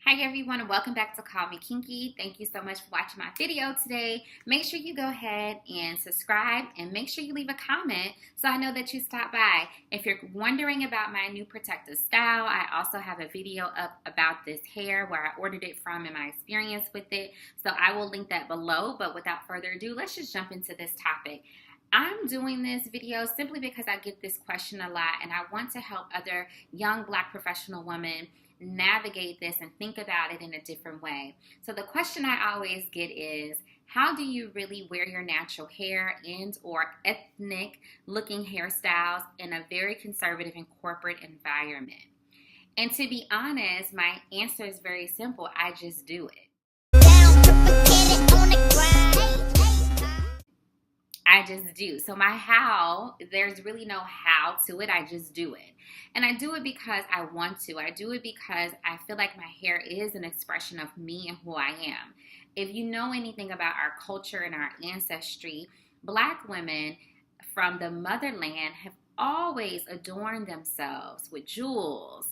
Hi everyone and welcome back to Call Me Kinky. Thank you so much for watching my video today. Make sure you go ahead and subscribe and make sure you leave a comment so I know that you stopped by. If you're wondering about my new protective style, I also have a video up about this hair where I ordered it from and my experience with it. So I will link that below, but without further ado, let's just jump into this topic. I'm doing this video simply because I get this question a lot and I want to help other young Black professional women navigate this and think about it in a different way. So the question I always get is, how do you really wear your natural hair and or ethnic looking hairstyles in a very conservative and corporate environment? And to be honest, my answer is very simple. I just do it. I just do. So my how, there's really no how to it. I just do it. And I do it because I want to. I do it because I feel like my hair is an expression of me and who I am. If you know anything about our culture and our ancestry, Black women from the motherland have always adorned themselves with jewels,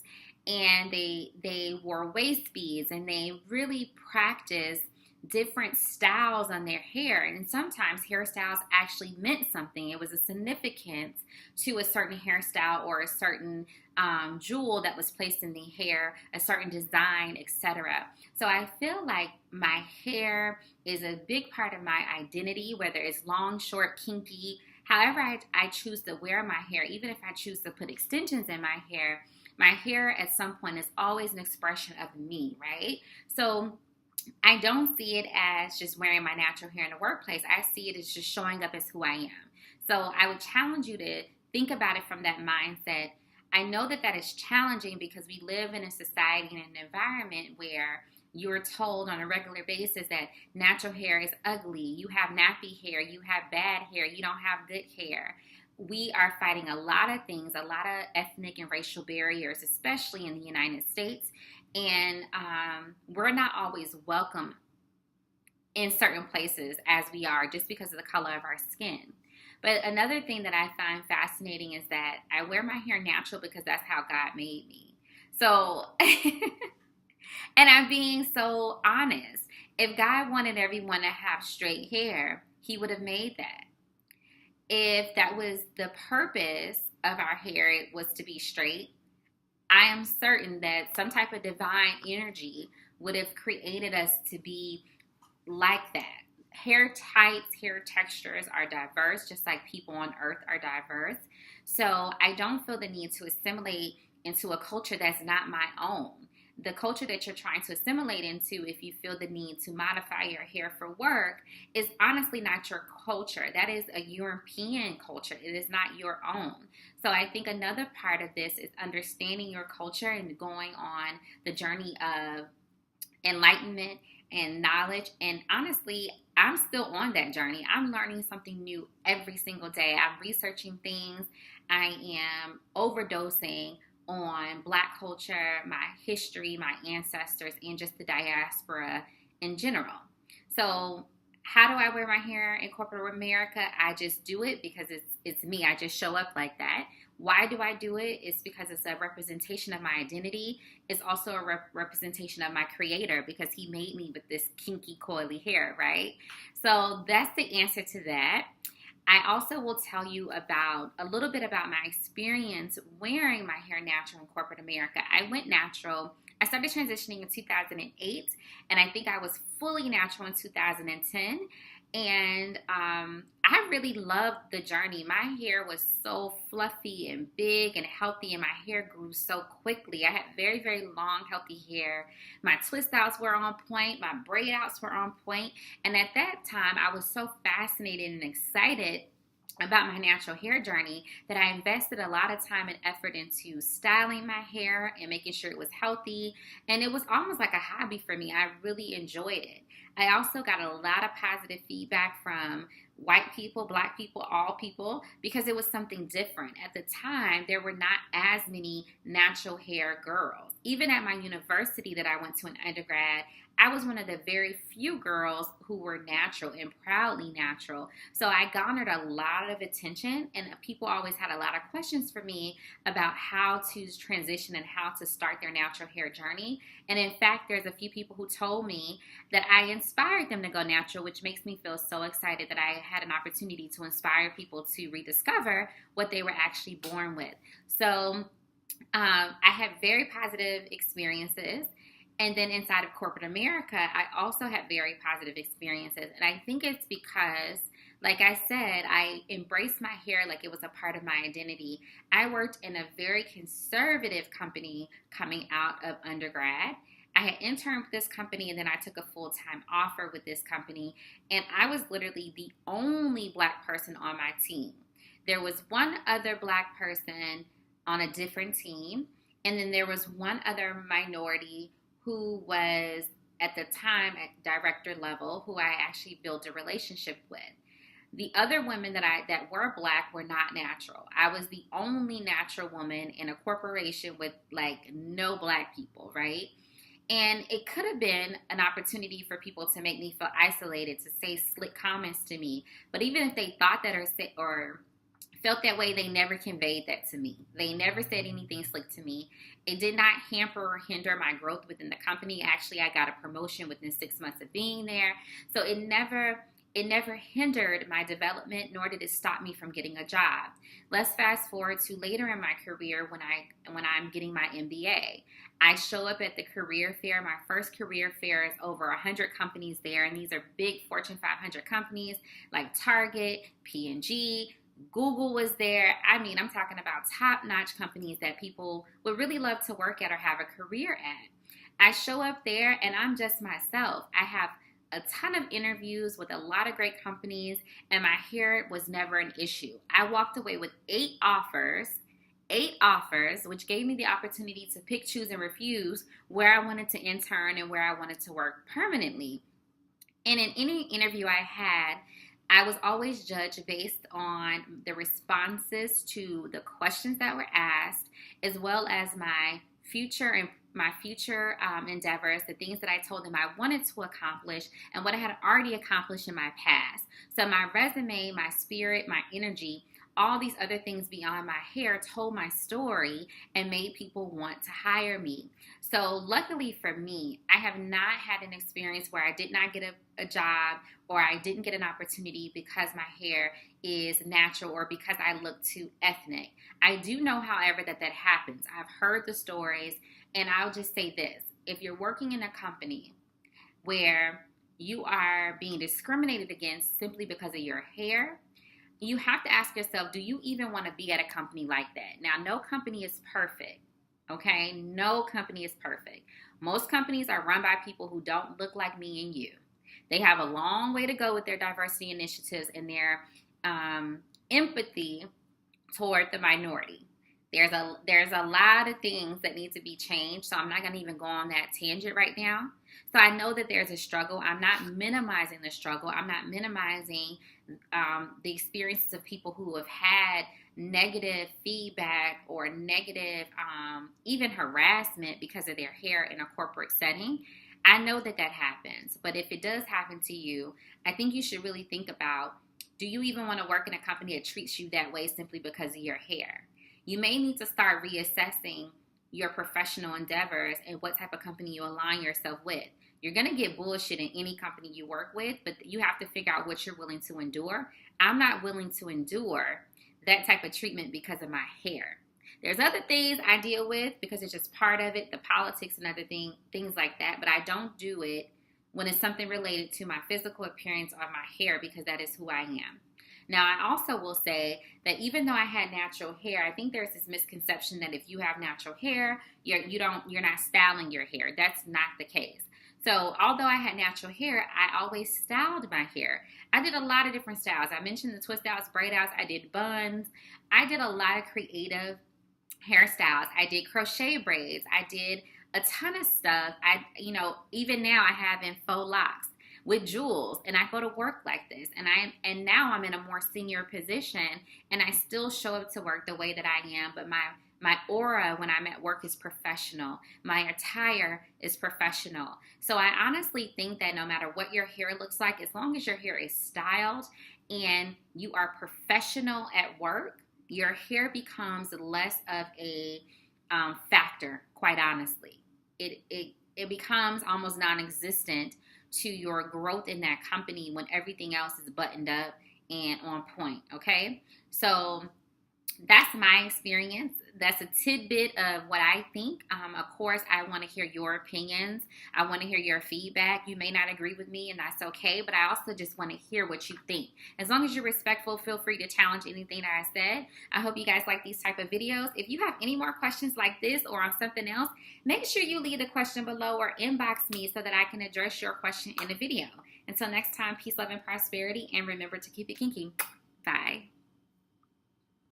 and they wore waist beads, and they really practiced different styles on their hair. And sometimes hairstyles actually meant something. It was a significance to a certain hairstyle or a certain jewel that was placed in the hair, a certain design, etc. So I feel like my hair is a big part of my identity, whether it's long, short, kinky, however I choose to wear my hair. Even if I choose to put extensions in my hair at some point is always an expression of me, right? So I don't see it as just wearing my natural hair in the workplace. I see it as just showing up as who I am. So I would challenge you to think about it from that mindset. I know that that is challenging because we live in a society and an environment where you're told on a regular basis that natural hair is ugly. You have nappy hair. You have bad hair. You don't have good hair. We are fighting a lot of things, a lot of ethnic and racial barriers, especially in the United States. And we're not always welcome in certain places as we are just because of the color of our skin. But another thing that I find fascinating is that I wear my hair natural because that's how God made me. So, and I'm being so honest. If God wanted everyone to have straight hair, He would have made that. If that was the purpose of our hair, it was to be straight, I am certain that some type of divine energy would have created us to be like that. Hair types, hair textures are diverse, just like people on earth are diverse. So I don't feel the need to assimilate into a culture that's not my own. The culture that you're trying to assimilate into, if you feel the need to modify your hair for work, is honestly not your culture. That is a European culture. It is not your own. So I think another part of this is understanding your culture and going on the journey of enlightenment and knowledge. And honestly, I'm still on that journey. I'm learning something new every single day. I'm researching things. I am overdosing on Black culture, my history, my ancestors, and just the diaspora in general. So how do I wear my hair in corporate America? I just do it because it's me. I just show up like that. Why do I do it? It's because it's a representation of my identity. It's also a representation of my creator because he made me with this kinky, coily hair, right? So that's the answer to that. I also will tell you about a little bit about my experience wearing my hair natural in corporate America. I went natural. I started transitioning in 2008, and I think I was fully natural in 2010. And I really loved the journey. My hair was so fluffy and big and healthy, and my hair grew so quickly. I had very, very long, healthy hair. My twist outs were on point. My braid outs were on point. And at that time, I was so fascinated and excited about my natural hair journey that I invested a lot of time and effort into styling my hair and making sure it was healthy. And it was almost like a hobby for me. I really enjoyed it. I also got a lot of positive feedback from white people, black people, all people, because it was something different. At the time, there were not as many natural hair girls. Even at my university that I went to in undergrad, I was one of the very few girls who were natural and proudly natural. So I garnered a lot of attention, and people always had a lot of questions for me about how to transition and how to start their natural hair journey. And in fact, there's a few people who told me that I inspired them to go natural, which makes me feel so excited that I had an opportunity to inspire people to rediscover what they were actually born with. So I had very positive experiences. And then inside of corporate America, I also had very positive experiences. And I think it's because, like I said, I embraced my hair like it was a part of my identity. I worked in a very conservative company coming out of undergrad. I had interned with this company, and then I took a full-time offer with this company. And I was literally the only Black person on my team. There was one other Black person on a different team. And then there was one other minority who was at the time at director level, who I actually built a relationship with. The other women that were Black were not natural. I was the only natural woman in a corporation with like no Black people, right? And it could have been an opportunity for people to make me feel isolated, to say slick comments to me. But even if they thought that or felt that way, they never conveyed that to me. They never said anything slick to me. It did not hamper or hinder my growth within the company. Actually, I got a promotion within 6 months of being there. So it never hindered my development, nor did it stop me from getting a job. Let's fast forward to later in my career when I'm getting my MBA. I show up at the career fair. My first career fair is over 100 companies there, and these are big Fortune 500 companies like Target, P&G, Google was there. I mean, I'm talking about top-notch companies that people would really love to work at or have a career at. I show up there and I'm just myself. I have a ton of interviews with a lot of great companies, and my hair was never an issue. I walked away with 8 offers, which gave me the opportunity to pick, choose, and refuse where I wanted to intern and where I wanted to work permanently. And in any interview I had, I was always judged based on the responses to the questions that were asked, as well as my future endeavors, the things that I told them I wanted to accomplish, and what I had already accomplished in my past. So my resume, my spirit, my energy, all these other things beyond my hair told my story and made people want to hire me. So luckily for me, I have not had an experience where I did not get a job or I didn't get an opportunity because my hair is natural or because I look too ethnic. I do know, however, that happens. I've heard the stories, and I'll just say this. If you're working in a company where you are being discriminated against simply because of your hair, you have to ask yourself, do you even want to be at a company like that? Now, no company is perfect, okay? No company is perfect. Most companies are run by people who don't look like me and you. They have a long way to go with their diversity initiatives and their empathy toward the minority. There's a lot of things that need to be changed, so I'm not going to even go on that tangent right now. So I know that there's a struggle. I'm not minimizing the struggle. I'm not minimizing the experiences of people who have had negative feedback or negative even harassment because of their hair in a corporate setting. I know that happens, but if it does happen to you, I think you should really think about, do you even want to work in a company that treats you that way simply because of your hair? You may need to start reassessing your professional endeavors and what type of company you align yourself with. You're going to get bullshit in any company you work with, but you have to figure out what you're willing to endure. I'm not willing to endure that type of treatment because of my hair. There's other things I deal with because it's just part of it, the politics and other things like that, but I don't do it when it's something related to my physical appearance or my hair because that is who I am. Now, I also will say that even though I had natural hair, I think there's this misconception that if you have natural hair, you're not styling your hair. That's not the case. So although I had natural hair, I always styled my hair. I did a lot of different styles. I mentioned the twist outs, braid outs. I did buns. I did a lot of creative hairstyles. I did crochet braids. I did a ton of stuff. Even now I have in faux locks. with jewels, and I go to work like this, and now I'm in a more senior position, and I still show up to work the way that I am, but my aura when I'm at work is professional. My attire is professional. So I honestly think that no matter what your hair looks like, as long as your hair is styled and you are professional at work, your hair becomes less of a factor, quite honestly. It becomes almost non-existent to your growth in that company when everything else is buttoned up and on point, okay? So that's my experience. That's a tidbit of what I think. Of course, I want to hear your opinions. I want to hear your feedback. You may not agree with me, and that's okay, but I also just want to hear what you think. As long as you're respectful, feel free to challenge anything that I said. I hope you guys like these type of videos. If you have any more questions like this or on something else, make sure you leave the question below or inbox me so that I can address your question in the video. Until next time, peace, love, and prosperity, and remember to keep it kinky. Bye.